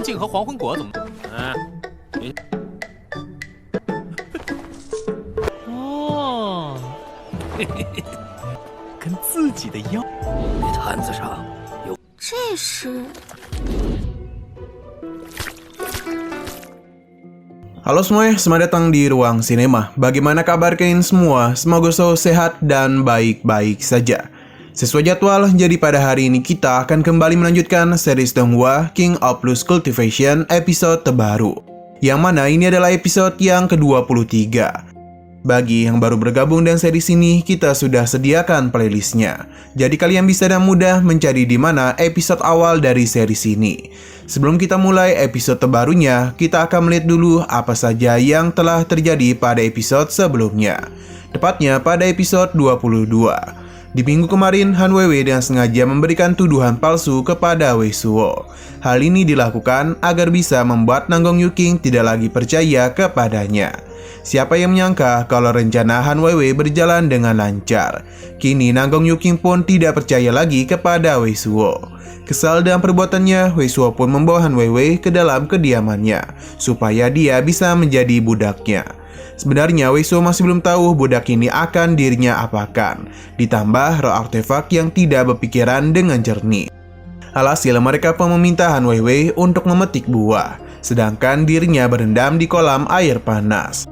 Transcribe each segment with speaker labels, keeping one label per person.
Speaker 1: 眼镜和黄昏果怎么？哦，嘿嘿嘿，跟自己的腰。
Speaker 2: 毯子上有。
Speaker 3: 这是。
Speaker 4: Halo semuanya, selamat datang di Ruang Sinema. Bagaimana kabar kalian semua? Semoga selalu sehat dan baik-baik saja. Sesuai jadwal, jadi pada hari ini kita akan kembali melanjutkan series Donghua King of Lust Cultivation episode terbaru. Yang mana ini adalah episode yang ke-23. Bagi yang baru bergabung dengan series ini, kita sudah sediakan playlistnya. Jadi kalian bisa dengan mudah mencari di mana episode awal dari series ini. Sebelum kita mulai episode terbarunya, kita akan melihat dulu apa saja yang telah terjadi pada episode sebelumnya. Tepatnya pada episode 22. Di minggu kemarin, Han Weiwei dengan sengaja memberikan tuduhan palsu kepada Wei Suo. Hal ini dilakukan agar bisa membuat Nanggong Yuking tidak lagi percaya kepadanya. Siapa yang menyangka kalau rencana Han Weiwei berjalan dengan lancar. Kini Nanggong Yuking pun tidak percaya lagi kepada Wei Suo. Kesal dengan perbuatannya, Wei Suo pun membawa Han Weiwei ke dalam kediamannya supaya dia bisa menjadi budaknya. Sebenarnya Wei Suo masih belum tahu budak ini akan dirinya apakan. Ditambah roh artefak yang tidak berpikiran dengan jernih. Alhasil mereka pun meminta Han Weiwei untuk memetik buah, sedangkan dirinya berendam di kolam air panas.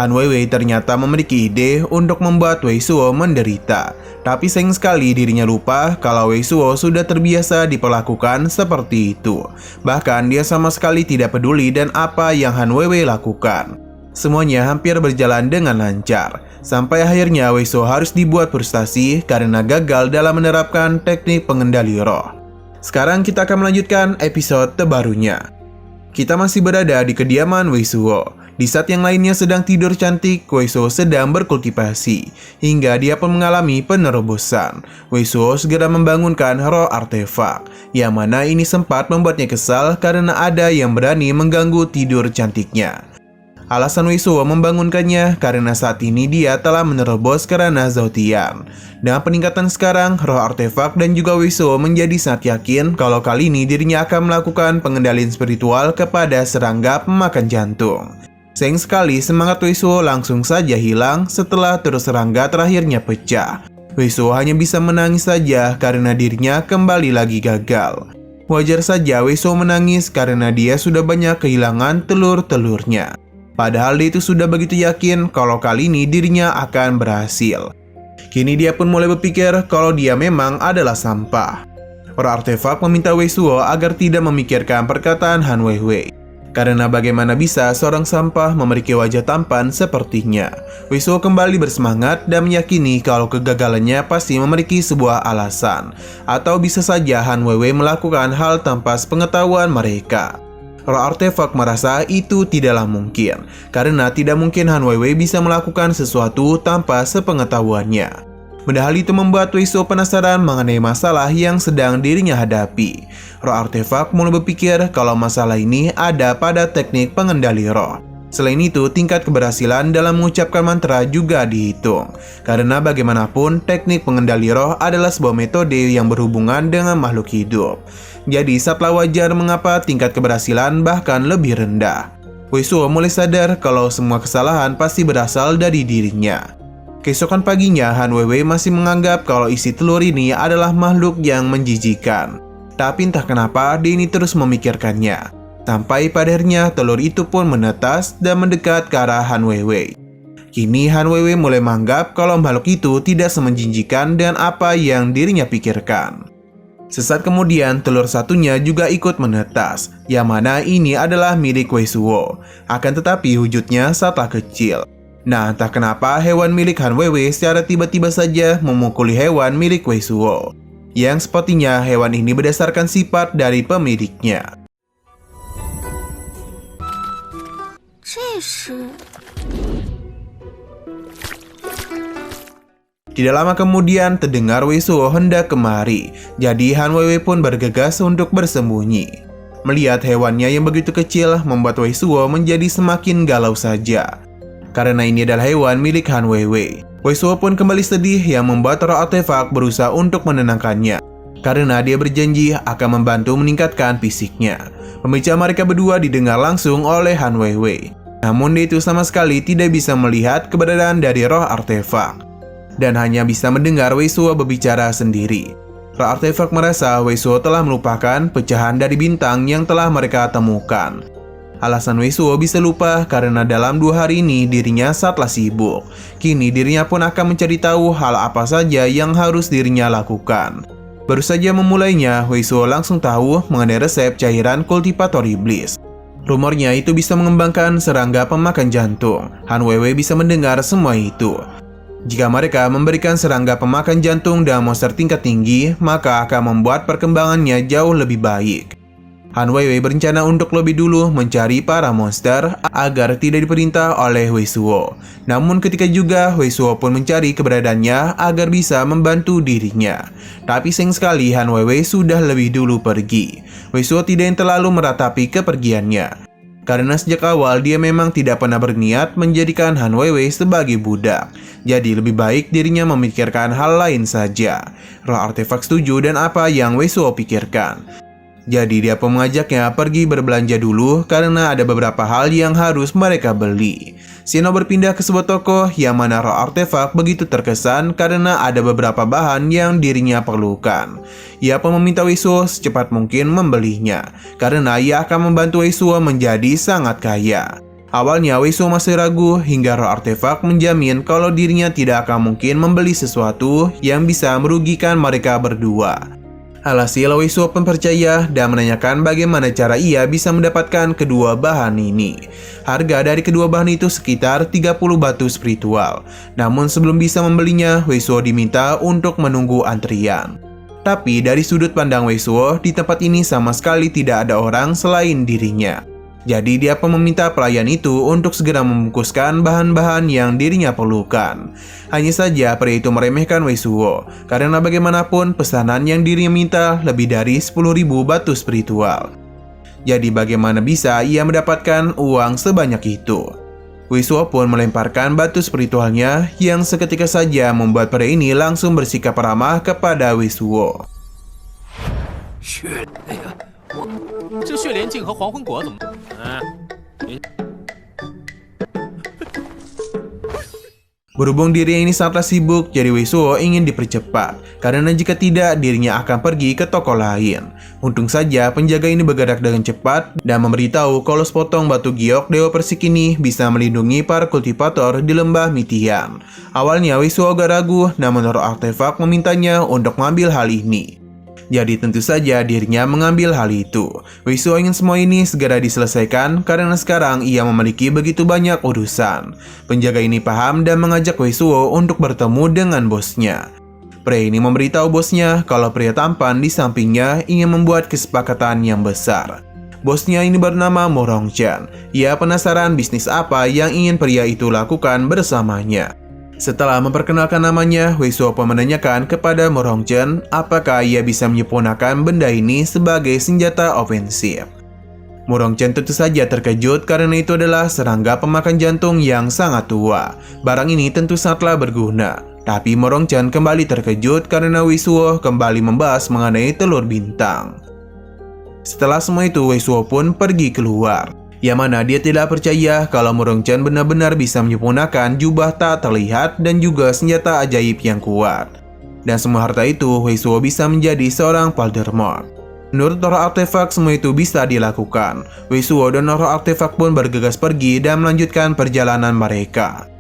Speaker 4: Han Weiwei ternyata memiliki ide untuk membuat Wei Suo menderita. Tapi sayang sekali dirinya lupa kalau Wei Suo sudah terbiasa diperlakukan seperti itu. Bahkan dia sama sekali tidak peduli dan apa yang Han Weiwei lakukan. Semuanya hampir berjalan dengan lancar. Sampai akhirnya Wei Suo harus dibuat frustasi karena gagal dalam menerapkan teknik pengendali roh. Sekarang kita akan melanjutkan episode terbarunya. Kita masih berada di kediaman Wei Suo. Di saat yang lainnya sedang tidur cantik, Wei Suo sedang berkultivasi. Hingga dia pun mengalami penerobosan. Wei Suo segera membangunkan roh artefak. Yang mana ini sempat membuatnya kesal karena ada yang berani mengganggu tidur cantiknya. Alasan Wei Suo membangunkannya karena saat ini dia telah menerobos kerana Zhao Tian. Dengan peningkatan sekarang, roh artefak dan juga Wei Suo menjadi sangat yakin kalau kali ini dirinya akan melakukan pengendalian spiritual kepada serangga pemakan jantung. Sayang sekali semangat Wei Suo langsung saja hilang setelah terus serangga terakhirnya pecah. Wei Suo hanya bisa menangis saja karena dirinya kembali lagi gagal. Wajar saja Wei Suo menangis karena dia sudah banyak kehilangan telur-telurnya. Padahal dia itu sudah begitu yakin kalau kali ini dirinya akan berhasil. Kini dia pun mulai berpikir kalau dia memang adalah sampah. Roh artefak meminta Wei Suo agar tidak memikirkan perkataan Han Weiwei. Karena bagaimana bisa seorang sampah memiliki wajah tampan sepertinya. Wei Suo kembali bersemangat dan meyakini kalau kegagalannya pasti memiliki sebuah alasan. Atau bisa saja Han Weiwei melakukan hal tanpa sepengetahuan mereka. Roh artefak merasa itu tidaklah mungkin, karena tidak mungkin Han Weiwei bisa melakukan sesuatu tanpa sepengetahuannya. Padahal itu membuat Wei Suo penasaran mengenai masalah yang sedang dirinya hadapi. Roh artefak mulai berpikir kalau masalah ini ada pada teknik pengendali roh. Selain itu, tingkat keberhasilan dalam mengucapkan mantra juga dihitung. Karena bagaimanapun, teknik pengendali roh adalah sebuah metode yang berhubungan dengan makhluk hidup. Jadi, sangatlah wajar mengapa tingkat keberhasilan bahkan lebih rendah. Wei Suo mulai sadar kalau semua kesalahan pasti berasal dari dirinya. Keesokan paginya, Han Weiwei masih menganggap kalau isi telur ini adalah makhluk yang menjijikan. Tapi entah kenapa dia ini terus memikirkannya. Sampai pada akhirnya telur itu pun menetas dan mendekat ke arah Han Weiwei. Kini Han Weiwei mulai menganggap kalau makhluk itu tidak semenjijikan dengan apa yang dirinya pikirkan. Sesaat kemudian telur satunya juga ikut menetas, yang mana ini adalah milik Wei Suo. Akan tetapi wujudnya sangatlah kecil. Nah, entah kenapa hewan milik Han Weiwei secara tiba-tiba saja memukuli hewan milik Wei Suo. Yang sepertinya hewan ini berdasarkan sifat dari pemiliknya. Tidak lama kemudian terdengar Wei Suo hendak kemari. Jadi Han Weiwei pun bergegas untuk bersembunyi. Melihat hewannya yang begitu kecil membuat Wei Suo menjadi semakin galau saja. Karena ini adalah hewan milik Han Weiwei. Wei Suo pun kembali sedih yang membuat roh artefak berusaha untuk menenangkannya. karena dia berjanji akan membantu meningkatkan fisiknya. Pembicaraan mereka berdua didengar langsung oleh Han Weiwei. Namun dia itu sama sekali tidak bisa melihat keberadaan dari roh artefak dan hanya bisa mendengar Wei Suo berbicara sendiri. Roh artefak merasa Wei Suo telah melupakan pecahan dari bintang yang telah mereka temukan. Alasan Wei Suo bisa lupa karena dalam 2 hari ini dirinya sangatlah sibuk. Kini dirinya pun akan mencari tahu hal apa saja yang harus dirinya lakukan. Baru saja memulainya, Wei Suo langsung tahu mengenai resep cairan kultivator iblis. Rumornya itu bisa mengembangkan serangga pemakan jantung. Han Weiwei bisa mendengar semua itu. Jika mereka memberikan serangga pemakan jantung dan monster tingkat tinggi, maka akan membuat perkembangannya jauh lebih baik. Han Weiwei berencana untuk lebih dulu mencari para monster agar tidak diperintah oleh Wei Suo. Namun ketika juga Wei Suo pun mencari keberadaannya agar bisa membantu dirinya. Tapi sayang sekali Han Weiwei sudah lebih dulu pergi. Wei Suo tidak yang terlalu meratapi kepergiannya, karena sejak awal dia memang tidak pernah berniat menjadikan Han Weiwei sebagai budak. Jadi lebih baik dirinya memikirkan hal lain saja. Roh artefak setuju dan apa yang Wei Suo pikirkan. Jadi dia pun mengajaknya pergi berbelanja dulu karena ada beberapa hal yang harus mereka beli. Shino berpindah ke sebuah toko yang mana roh artefak begitu terkesan karena ada beberapa bahan yang dirinya perlukan. Ia pun meminta Wei Suo secepat mungkin membelinya karena ia akan membantu Wei Suo menjadi sangat kaya. Awalnya Wei Suo masih ragu hingga roh artefak menjamin kalau dirinya tidak akan mungkin membeli sesuatu yang bisa merugikan mereka berdua. Alhasil Wei Suo pun percaya dan menanyakan bagaimana cara ia bisa mendapatkan kedua bahan ini. Harga dari kedua bahan itu sekitar 30 batu spiritual. Namun sebelum bisa membelinya, Wei Suo diminta untuk menunggu antrian. Tapi dari sudut pandang Wei Suo, di tempat ini sama sekali tidak ada orang selain dirinya. Jadi dia pun meminta pelayan itu untuk segera membungkuskan bahan-bahan yang dirinya perlukan. Hanya saja pria itu meremehkan Wei Suo, karena bagaimanapun pesanan yang dirinya minta lebih dari 10.000 batu spiritual. Jadi bagaimana bisa ia mendapatkan uang sebanyak itu? Wei Suo pun melemparkan batu spiritualnya yang seketika saja membuat pria ini langsung bersikap ramah kepada Wei Suo.
Speaker 1: 这血莲镜和黄魂果怎么？Berhubung
Speaker 4: dirinya ini sangatlah sibuk, jadi Wei Suo ingin dipercepat, karena jika tidak dirinya akan pergi ke toko lain. Untung saja penjaga ini bergerak dengan cepat dan memberitahu kalau sepotong batu giok Dewa Persik ini bisa melindungi para kultivator di lembah Mitian. Awalnya Wei Suo agak ragu, namun roh artefak memintanya untuk mengambil hal ini. Jadi tentu saja dirinya mengambil hal itu. Wei Suo ingin semua ini segera diselesaikan karena sekarang ia memiliki begitu banyak urusan. Penjaga ini paham dan mengajak Wei Suo untuk bertemu dengan bosnya. Pria ini memberitahu bosnya kalau pria tampan di sampingnya ingin membuat kesepakatan yang besar. Bosnya ini bernama Mo Rongchen. Ia penasaran bisnis apa yang ingin pria itu lakukan bersamanya. Setelah memperkenalkan namanya, Wei Suo pun menanyakan kepada Mo Rongchen apakah ia bisa menyempurnakan benda ini sebagai senjata ofensif. Mo Rongchen tentu saja terkejut karena itu adalah serangga pemakan jantung yang sangat tua. Barang ini tentu sangatlah berguna. Tapi Mo Rongchen kembali terkejut karena Wei Suo kembali membahas mengenai telur bintang. Setelah semua itu, Wei Suo pun pergi keluar. Yang mana dia tidak percaya kalau Mo Rongchen benar-benar bisa menyempurnakan jubah tak terlihat dan juga senjata ajaib yang kuat. Dan semua harta itu Wei Suo bisa menjadi seorang Paldermort. Menurut roh artefak semua itu bisa dilakukan. Wei Suo dan roh artefak pun bergegas pergi dan melanjutkan perjalanan mereka.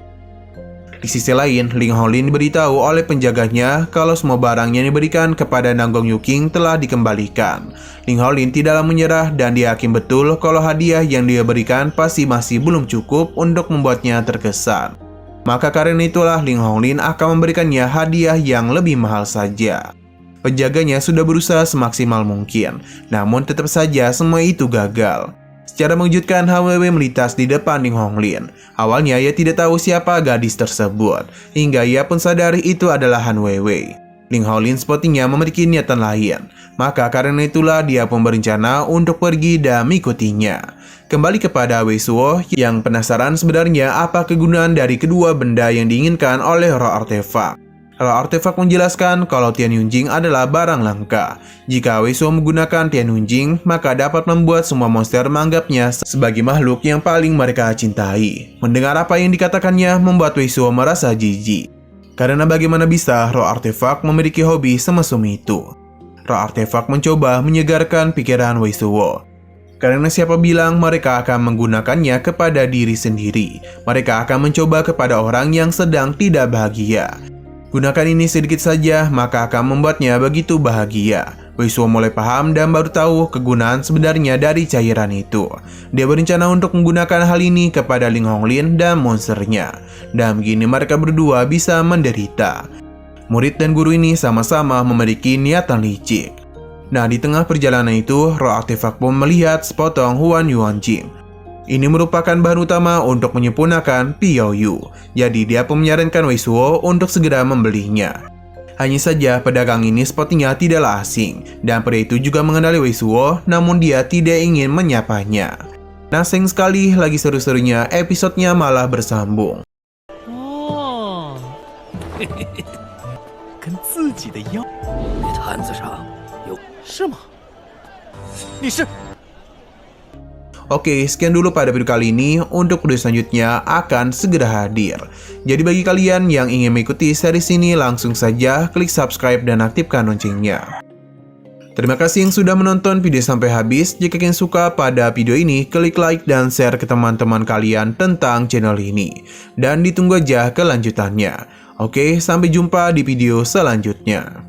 Speaker 4: Di sisi lain, Ling Honglin diberitahu oleh penjaganya kalau semua barang yang diberikan kepada Nanggong Yuking telah dikembalikan. Ling Honglin tidaklah menyerah dan dia yakin betul kalau hadiah yang dia berikan pasti masih belum cukup untuk membuatnya terkesan. Maka karena itulah Ling Honglin akan memberikannya hadiah yang lebih mahal saja. Penjaganya sudah berusaha semaksimal mungkin, namun tetap saja semua itu gagal. Secara mengejutkan, Han Weiwei melintas di depan Ling Honglin. Awalnya ia tidak tahu siapa gadis tersebut, hingga ia pun sadar itu adalah Han Weiwei. Ling Honglin sepertinya memiliki niatan lain, maka karena itulah dia pun berencana untuk pergi dan mengikutinya. Kembali kepada Wei Suo yang penasaran sebenarnya apa kegunaan dari kedua benda yang diinginkan oleh roh artefak. Kalau artefak menjelaskan kalau Tian Yunjing adalah barang langka. Jika Wei Suo menggunakan Tian Yunjing, maka dapat membuat semua monster menganggapnya sebagai makhluk yang paling mereka cintai. Mendengar apa yang dikatakannya membuat Wei Suo merasa jijik. Karena bagaimana bisa roh artefak memiliki hobi semesum itu? Roh artefak mencoba menyegarkan pikiran Wei Suo. Karena siapa bilang mereka akan menggunakannya kepada diri sendiri. Mereka akan mencoba kepada orang yang sedang tidak bahagia. Gunakan ini sedikit saja, maka akan membuatnya begitu bahagia. Wei Suo mulai paham dan baru tahu kegunaan sebenarnya dari cairan itu. Dia berencana untuk menggunakan hal ini kepada Ling Honglin dan monsternya. Dan begini mereka berdua bisa menderita. Murid dan guru ini sama-sama memiliki niatan licik. Nah, di tengah perjalanan itu, roh artefak pun melihat sepotong Huan Yuanjing. Ini merupakan bahan utama untuk menyempurnakan Piao Yu. Jadi dia pun menyarankan Wei Suo untuk segera membelinya. Hanya saja pedagang ini sepertinya tidaklah asing. Dan pria itu juga mengenali Wei Suo, namun dia tidak ingin menyapanya. Nah, sayang sekali lagi seru-serunya episodenya malah bersambung.
Speaker 1: 哦，嘿嘿嘿，跟自己的腰
Speaker 2: 你摊子上有
Speaker 1: 是吗？你是？
Speaker 4: Oke, sekian dulu pada video kali ini. Untuk video selanjutnya akan segera hadir. Jadi bagi kalian yang ingin mengikuti series ini, langsung saja klik subscribe dan aktifkan loncengnya. Terima kasih yang sudah menonton video sampai habis. Jika kalian suka pada video ini, klik like dan share ke teman-teman kalian tentang channel ini. Dan ditunggu aja kelanjutannya. Oke, sampai jumpa di video selanjutnya.